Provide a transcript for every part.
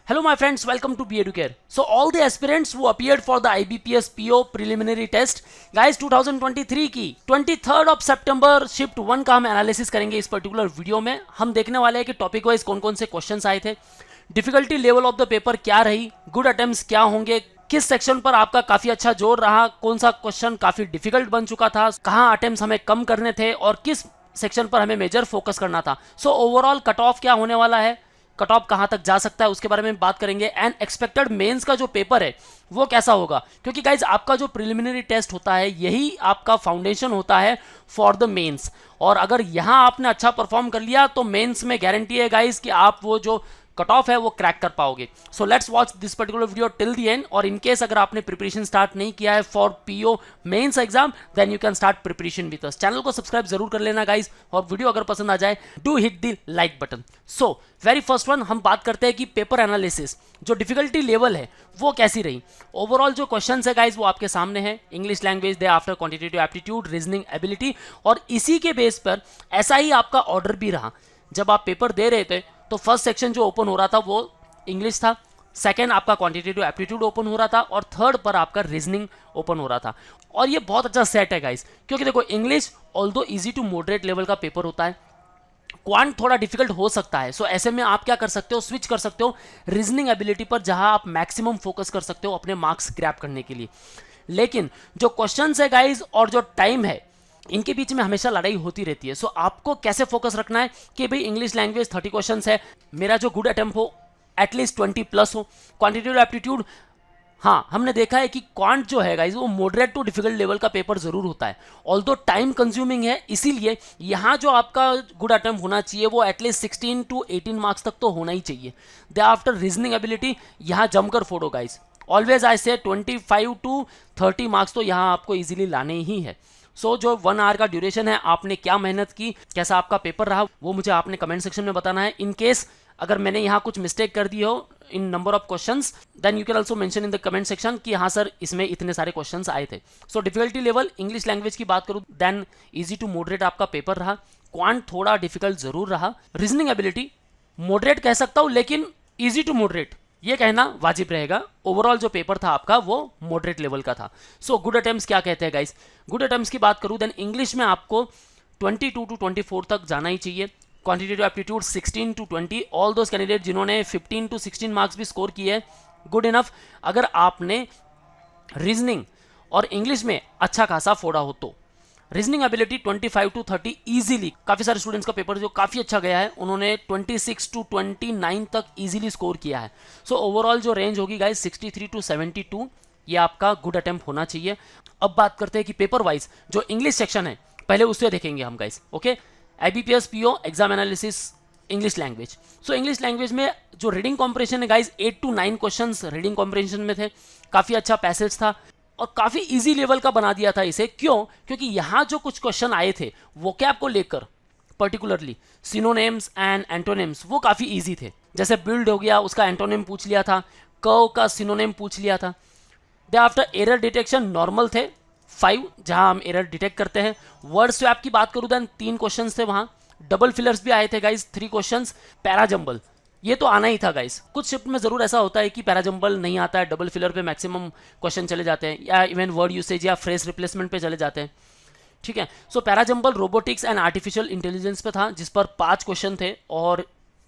Hello my friends, welcome to BEducare. So all the aspirants who appeared for the IBPS PO preliminary test, guys 2023 की 23rd of September shift 1 का हम analysis करेंगे इस particular video में। हम देखने वाले हैं कि टॉपिक वाइज कौन कौन से क्वेश्चंस आए थे, difficulty level of the paper क्या रही, गुड अटेम्प्ट्स क्या होंगे, किस सेक्शन पर आपका काफी अच्छा जोर रहा, कौन सा क्वेश्चन काफी डिफिकल्ट बन चुका था, कहाँ अटेम्प्ट्स हमें कम करने थे और किस सेक्शन पर हमें मेजर फोकस करना था। सो ओवरऑल कट ऑफ क्या होने वाला है, कट ऑफ कहां तक जा सकता है उसके बारे में बात करेंगे। एंड एक्सपेक्टेड मेंस का जो पेपर है वो कैसा होगा, क्योंकि गाइज आपका जो प्रिलिमिनरी टेस्ट होता है यही आपका फाउंडेशन होता है फॉर द मेंस। और अगर यहां आपने अच्छा परफॉर्म कर लिया तो मेंस में गारंटी है गाइज कि आप वो जो कट ऑफ है वो क्रैक कर पाओगे। So let's watch this particular video till the end. और इनकेस अगर आपने प्रिपरेशन स्टार्ट नहीं किया है for PO mains exam then you can start preparation with us. Channel को सब्सक्राइब जरूर कर लेना गाइज, और वीडियो अगर पसंद आ जाए do hit the like button. So very first one हम बात करते हैं कि पेपर एनालिसिस जो डिफिकल्टी लेवल है वो कैसी रही। ओवरऑल जो क्वेश्चन है गाइज वो आपके सामने है, English language then after quantitative aptitude, reasoning ability, और इसी के बेस पर ऐसा ही आपका ऑर्डर भी रहा। जब आप पेपर दे रहे थे तो फर्स्ट सेक्शन जो ओपन हो रहा था वो इंग्लिश था, सेकंड आपका क्वांटिटेटिव एप्टीट्यूड ओपन हो रहा था, और थर्ड पर आपका रीजनिंग ओपन हो रहा था। और ये बहुत अच्छा सेट है गाइस, क्योंकि देखो English although easy to moderate level का पेपर होता है, क्वांट थोड़ा डिफिकल्ट हो सकता है। सो ऐसे में आप क्या कर सकते हो, स्विच कर सकते हो रीजनिंग एबिलिटी पर, जहां आप मैक्सिमम फोकस कर सकते हो अपने मार्क्स ग्रैब करने के लिए। लेकिन जो क्वेश्चन है गाइज और जो टाइम है इनके बीच में हमेशा लड़ाई होती रहती है। सो आपको कैसे फोकस रखना है कि भाई इंग्लिश लैंग्वेज 30 क्वेश्चंस है, मेरा जो गुड अटेम्प्ट हो एटलीस्ट 20 प्लस हो। क्वांटिटेटिव एप्टीट्यूड, हाँ हमने देखा है कि क्वांट जो है गाइस वो मॉडरेट टू डिफिकल्ट लेवल का पेपर जरूर होता है, ऑल्दो टाइम कंज्यूमिंग है, इसीलिए यहाँ जो आपका गुड अटेम्प्ट होना चाहिए वो एटलीस्ट 16 to 18 मार्क्स तक तो होना ही चाहिए। दे आफ्टर रीजनिंग एबिलिटी यहाँ जमकर फोड़ो गाइस, ऑलवेज आई से 25 to 30 मार्क्स तो यहाँ आपको इजीली लाने ही है। सो जो 1 आवर का ड्यूरेशन है, आपने क्या मेहनत की, कैसा आपका पेपर रहा, वो मुझे आपने कमेंट सेक्शन में बताना है। इन केस अगर मैंने यहाँ कुछ मिस्टेक कर दी हो in number of questions then you can also mention in the comment section कि हाँ सर इसमें इतने सारे क्वेश्चंस आए थे। So difficulty level English language की बात करूँ देन इजी टू मॉडरेट आपका पेपर रहा, क्वांट थोड़ा डिफिकल्ट जरूर रहा, रीजनिंग एबिलिटी मॉडरेट कह सकता हूँ लेकिन इजी टू मॉडरेट ये कहना वाजिब रहेगा। ओवरऑल जो पेपर था आपका वो मॉडरेट लेवल का था। सो गुड अटेम्प्ट्स क्या कहते हैं गाइस, गुड अटेम्प्ट्स की बात करूं देन इंग्लिश में आपको 22 to 24 तक जाना ही चाहिए। Quantitative aptitude 16 to 20, all those candidate जिन्होंने 15 to 16 मार्क्स भी स्कोर किए हैं गुड इनफ। अगर आपने रीजनिंग और इंग्लिश में अच्छा खासा फोड़ा हो तो रीजनिंग एबिलिटी 25 to 30 इजीली, काफी सारे स्टूडेंट्स का पेपर जो काफी अच्छा गया है उन्होंने 26 to 29 तक इजीली स्कोर किया है। सो ओवरऑल जो रेंज होगी गाइस 63 to 72 ये आपका गुड अटेम्प्ट होना चाहिए। अब बात करते हैं कि पेपर वाइज जो इंग्लिश सेक्शन है पहले उससे देखेंगे हम guys. Okay, IBPS PO exam analysis English language. So English language में जो रीडिंग कॉम्प्रिहेंशन है guys 8 to 9 questions reading comprehension में थे, काफी अच्छा पैसेज था और काफी इजी लेवल का बना दिया था इसे। क्यों? क्योंकि यहां जो कुछ क्वेश्चन आए थे वोकैब को लेकर पर्टिकुलरली सिनोनिम्स एंड एंटोनिम्स वो काफी इजी थे। जैसे बिल्ड हो गया उसका एंटोनिम पूछ लिया था, कर्व का सिनोनिम पूछ लिया था। दे आफ्टर एरर डिटेक्शन नॉर्मल थे 5 जहां हम एरर डिटेक्ट करते हैं। वर्ड स्वैप की बात करूं देन 3 क्वेश्चन थे वहां, डबल फिलर्स भी आए थे गाइस 3 क्वेश्चन, पैराजंबल ये तो आना ही था गाइस। कुछ शिफ्ट में जरूर ऐसा होता है कि पैराजंबल नहीं आता है, डबल फिलर पे मैक्सिमम क्वेश्चन चले जाते हैं, या इवन वर्ड यूसेज या फ्रेज रिप्लेसमेंट पे चले जाते हैं। ठीक है, so parajumble robotics and artificial intelligence पे था जिस पर 5 क्वेश्चन थे और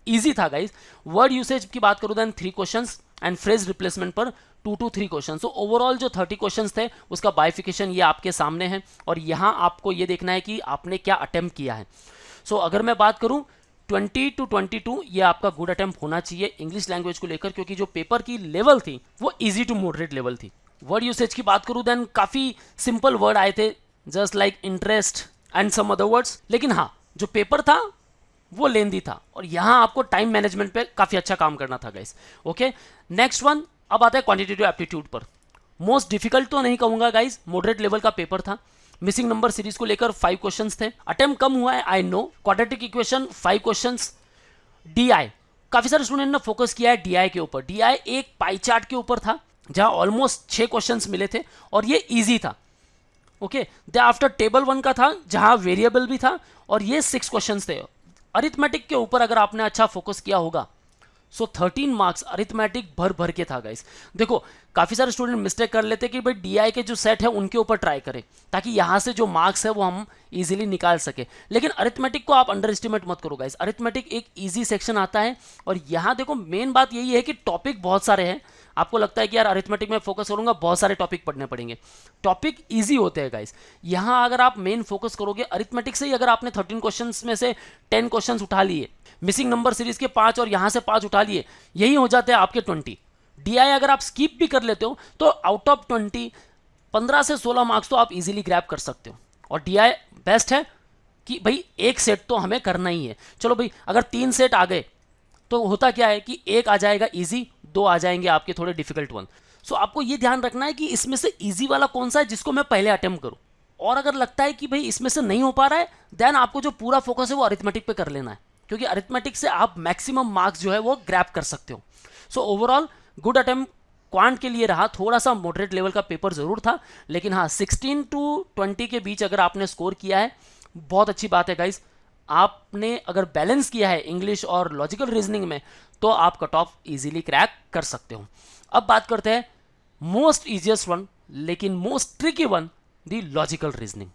इजी था गाइस। वर्ड यूसेज की बात करूं then 3 question and phrase replacement पर 2 to 3 क्वेश्चन। सो ओवरऑल जो 30 क्वेश्चन थे उसका बाइफिकेशन ये आपके सामने है और यहाँ आपको ये देखना है कि आपने क्या अटेम्प्ट किया है। सो अगर मैं बात करूं 20 to 22 ये आपका गुड अटेम्प्ट होना चाहिए इंग्लिश लैंग्वेज को लेकर, क्योंकि जो पेपर की लेवल थी वो इजी टू मॉडरेट लेवल थी। वर्ड यूसेज की बात करूं देन काफी सिंपल वर्ड आए थे just like interest and some other words, लेकिन हाँ जो पेपर था वो लेंदी था और यहाँ आपको टाइम मैनेजमेंट पे काफी अच्छा काम करना था गाइस। ओके, नेक्स्ट वन अब आता है क्वांटिटेटिव एप्टीट्यूड पर। मोस्ट डिफिकल्ट तो नहीं कहूंगा गाइस, मॉडरेट लेवल का पेपर था। मिसिंग नंबर सीरीज को लेकर 5 क्वेश्चंस थे, अटेम्प्ट कम हुआ है I know. Quadratic equation 5 questions, DI काफी सारे स्टूडेंट ने फोकस किया है DI के ऊपर। DI एक पाई चार्ट के ऊपर था जहां ऑलमोस्ट 6 क्वेश्चंस मिले थे और ये इजी था। ओके, दे आफ्टर टेबल 1 का था जहां वेरिएबल भी था और ये 6 क्वेश्चंस थे। अरिथमेटिक के ऊपर अगर आपने अच्छा फोकस किया होगा सो 13 मार्क्स अरिथमेटिक भर भर के था गाइस। देखो काफ़ी सारे स्टूडेंट मिस्टेक कर लेते कि भाई डीआई के जो सेट है उनके ऊपर ट्राई करें ताकि यहाँ से जो मार्क्स है वो हम इजीली निकाल सके, लेकिन अरिथमेटिक को आप अंडर एस्टिमेट मत करो गाइस। अरिथमेटिक एक इजी सेक्शन आता है और यहाँ देखो मेन बात यही है कि टॉपिक बहुत सारे हैं। आपको लगता है कि यार अरिथमेटिक में फोकस करूंगा, बहुत सारे टॉपिक पढ़ने पड़ेंगे। टॉपिक इजी होते हैं गाइस। यहाँ अगर आप मेन फोकस करोगे अरिथमेटिक से ही, अगर आपने 13 क्वेश्चंस में से 10 क्वेश्चंस उठा लिए, मिसिंग नंबर सीरीज के 5 और यहाँ से 5 उठा लिए, यही हो जाते हैं आपके 20। डीआई अगर आप स्किप भी कर लेते हो तो आउट ऑफ 20 15 से 16 मार्क्स तो आप इजीली ग्रैब कर सकते हो। और डीआई बेस्ट है कि भाई एक सेट तो हमें करना ही है। चलो भाई अगर 3 सेट आ गए तो होता क्या है कि एक आ जाएगा इजी, 2 आ जाएंगे आपके थोड़े डिफिकल्ट वन। सो आपको ये ध्यान रखना है कि इसमें से इजी वाला कौन सा है जिसको मैं पहले अटेम्प्ट करूं। और अगर लगता है कि भाई इसमें से नहीं हो पा रहा है, देन आपको जो पूरा फोकस है वो अरिथमेटिक पे कर लेना है, क्योंकि अरिथमेटिक से आप मैक्सिमम मार्क्स जो है वो ग्रैब कर सकते हो। So overall good attempt quant के लिए रहा। थोड़ा सा मॉडरेट लेवल का पेपर जरूर था, लेकिन हाँ 16 to 20 के बीच अगर आपने स्कोर किया है बहुत अच्छी बात है गाइज। आपने अगर बैलेंस किया है इंग्लिश और लॉजिकल रीजनिंग में तो आप कट ऑफ इजीली क्रैक कर सकते हो। अब बात करते हैं मोस्ट इजिएस्ट वन लेकिन मोस्ट ट्रिकी वन, दी लॉजिकल रीजनिंग।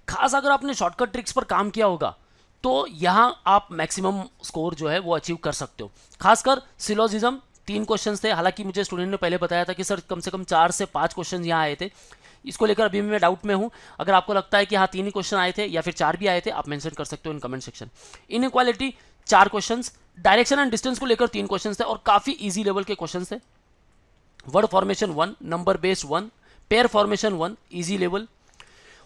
खास अगर आपने शॉर्टकट ट्रिक्स पर काम किया होगा तो यहां आप मैक्सिमम स्कोर जो है वो अचीव कर सकते हो। खासकर सिलोजिज्म 3 क्वेश्चन थे, हालांकि मुझे स्टूडेंट ने पहले बताया था कि सर कम से कम 4 से 5 क्वेश्चन यहाँ आए थे। इसको लेकर अभी मैं डाउट में हूँ। अगर आपको लगता है कि हाँ 3 ही क्वेश्चन आए थे या फिर 4 भी आए थे, आप मेंशन कर सकते हो in comment section. Inequality 4 question, direction and distance को लेकर 3 क्वेश्चन थे और काफी इजी लेवल के क्वेश्चन थे। Word formation 1, number based 1, pair formation 1 easy level.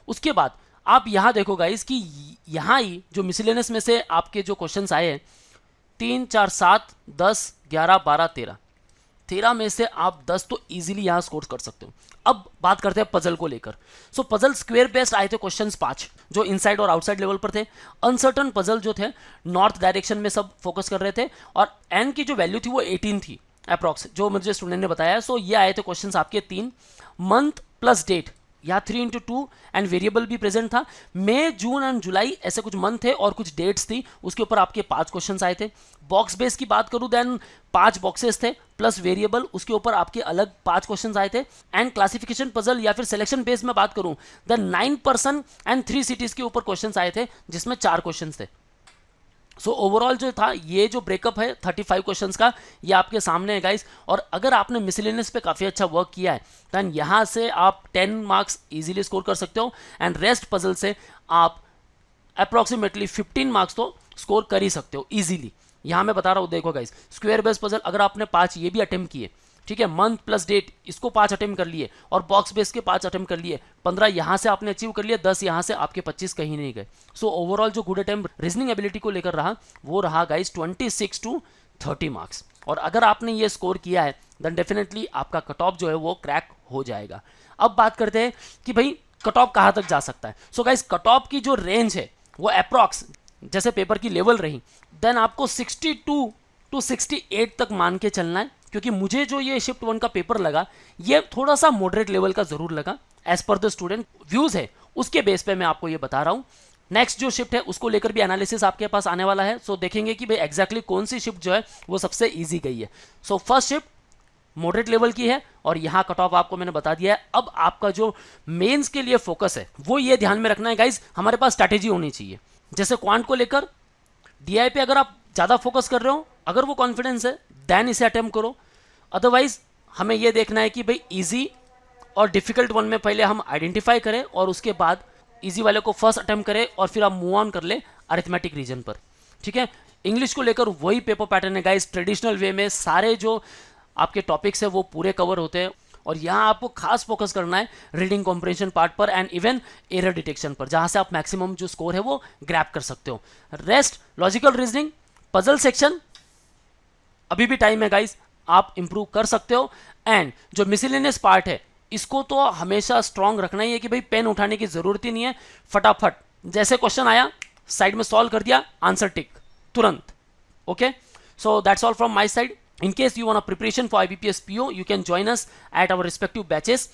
उसके बाद आप यहां देखो गाइस कि यहां ही जो मिसलेनियस में से आपके जो क्वेश्चंस आए हैं 3, 4, 7, 10, 11, 12, 13 में से आप 10 तो इजीली यहां स्कोर कर सकते हो। अब बात करते हैं पजल को लेकर। सो पजल स्क्वायर बेस्ड आए थे क्वेश्चंस 5 जो इनसाइड और आउटसाइड लेवल पर थे। अनसर्टन पजल जो थे नॉर्थ डायरेक्शन में सब फोकस कर रहे थे और एन की जो वैल्यू थी वो 18 थी अप्रॉक्स, जो मुझे स्टूडेंट ने बताया। सो ये आए थे क्वेश्चंस आपके 3 मंथ प्लस डेट, यहाँ 3 into 2 एंड वेरिएबल भी प्रेजेंट था। मई, जून एंड जुलाई ऐसे कुछ मंथ थे और कुछ डेट्स थी, उसके ऊपर आपके 5 क्वेश्चंस आए थे। बॉक्स बेस की बात करूं देन 5 बॉक्सेस थे प्लस वेरिएबल, उसके ऊपर आपके अलग 5 क्वेश्चंस आए थे। एंड क्लासिफिकेशन पजल या फिर सिलेक्शन बेस में बात करूं देन 9 पर्सन एंड 3 सिटीज के ऊपर क्वेश्चंस आए थे जिसमें 4 क्वेश्चंस थे। सो ओवरऑल जो था ये जो ब्रेकअप है 35 क्वेश्चंस का ये आपके सामने है गाइस। और अगर आपने मिसलेनियस पे काफ़ी अच्छा वर्क किया है देन यहाँ से आप 10 मार्क्स इजीली स्कोर कर सकते हो एंड रेस्ट पजल से आप अप्रॉक्सीमेटली 15 मार्क्स तो स्कोर कर ही सकते हो इजीली। यहाँ मैं बता रहा हूँ, देखो गाइस स्क्वायर बेस पजल अगर आपने 5 ये भी अटेम्प्ट किए, ठीक है, मंथ प्लस डेट इसको 5 अटेम्प्ट कर लिए और बॉक्स बेस के 5 अटेम्प्ट कर लिए, 15 यहाँ से आपने अचीव कर लिया, 10 यहाँ से आपके 25 कहीं नहीं गए। सो ओवरऑल जो गुड अटेम्प्ट रीजनिंग एबिलिटी को लेकर रहा वो रहा गाइस 26 to 30 मार्क्स। और अगर आपने ये स्कोर किया है देन डेफिनेटली आपका कट ऑफ जो है वो क्रैक हो जाएगा। अब बात करते हैं कि भाई कट ऑफ कहाँ तक जा सकता है। सो गाइस कट ऑफ की जो रेंज है वो अप्रॉक्स जैसे पेपर की लेवल रही देन आपको 62 to 68 तक मान के चलना है, क्योंकि मुझे जो ये शिफ्ट 1 का पेपर लगा ये थोड़ा सा मॉडरेट लेवल का जरूर लगा as per the student views है उसके बेस पे मैं आपको ये बता रहा हूँ। नेक्स्ट जो शिफ्ट है उसको लेकर भी एनालिसिस आपके पास आने वाला है। सो देखेंगे कि भाई एग्जैक्टली कौन सी शिफ्ट जो है वो सबसे ईजी गई है। So first shift moderate level की है और यहाँ कट ऑफ आपको मैंने बता दिया है। अब आपका जो मेंस के लिए फोकस है वो ये ध्यान में रखना है गाइज, हमारे पास स्ट्रैटेजी होनी चाहिए। जैसे क्वांट को लेकर डीआई पे अगर आप ज़्यादा फोकस कर रहे हो, अगर वो कॉन्फिडेंस है देन इसे अटेम्प्ट करो। अदरवाइज हमें ये देखना है कि भाई इजी और डिफिकल्ट वन में पहले हम आइडेंटिफाई करें और उसके बाद इजी वाले को फर्स्ट अटेम्प्ट करें और फिर आप मूव ऑन कर ले अरिथमेटिक रीजन पर, ठीक है। इंग्लिश को लेकर वही पेपर पैटर्न है गाइस, ट्रेडिशनल वे में सारे जो आपके टॉपिक्स है वो पूरे कवर होते हैं और यहाँ आपको खास फोकस करना है रीडिंग कॉम्प्रिहेंशन पार्ट पर एंड इवन एरर डिटेक्शन पर, जहाँ से आप मैक्सिमम जो स्कोर है वो ग्रैब कर सकते हो। Rest logical reasoning puzzle section अभी भी टाइम है गाइस, आप इंप्रूव कर सकते हो। एंड जो मिसलेनियस पार्ट है इसको तो हमेशा स्ट्रांग रखना ही है कि भाई पेन उठाने की जरूरत ही नहीं है, फटाफट जैसे क्वेश्चन आया साइड में सॉल्व कर दिया, आंसर टिक तुरंत। Okay, so that's all from my side. In case you want a preparation for IBPS PO, you can join us at our respective batches.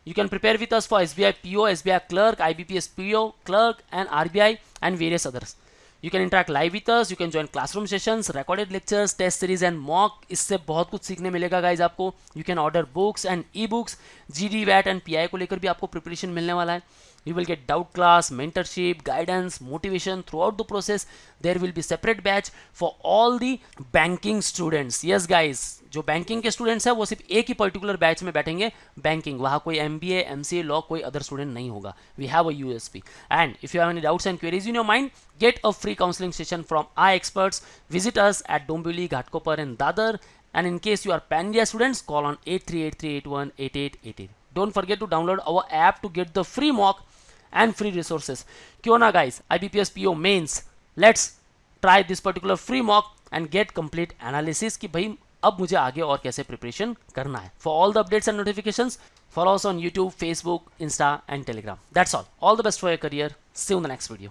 You can prepare with us for SBI PO, SBI Clerk, IBPS PO, Clerk and RBI and various others. You can interact live with us, you can join classroom sessions, recorded lectures, test series and mock. इससे बहुत कुछ सीखने मिलेगा guys आपको. You can order books and e-books. GD, VAT and PI को लेकर भी आपको प्रिपरेशन मिलने वाला है. You will get doubt class, mentorship, guidance, motivation throughout the process. There will be separate batch for all the banking students. Yes guys, जो banking के students हैं वो सिर्फ एक ही पर्टिकुलर बैच में बैठेंगे बैंकिंग. वहाँ कोई MBA, MCA, लॉ कोई अदर स्टूडेंट नहीं होगा. We have a USP. And if you have any doubts and queries in your mind, get a free counseling session from our experts. Visit us at Dombivli, Ghatkopar and Dadar. And in case you are Pan-India students, call on 8383818888. Don't forget to download our app to get the free mock and free resources. क्यों ना guys, IBPS PO mains, let's try this particular free mock and get complete analysis कि भाई अब मुझे आगे और कैसे preparation करना है. For all the updates and notifications, follow us on YouTube, Facebook, Insta and Telegram. That's all. All the best for your career. See you in the next video.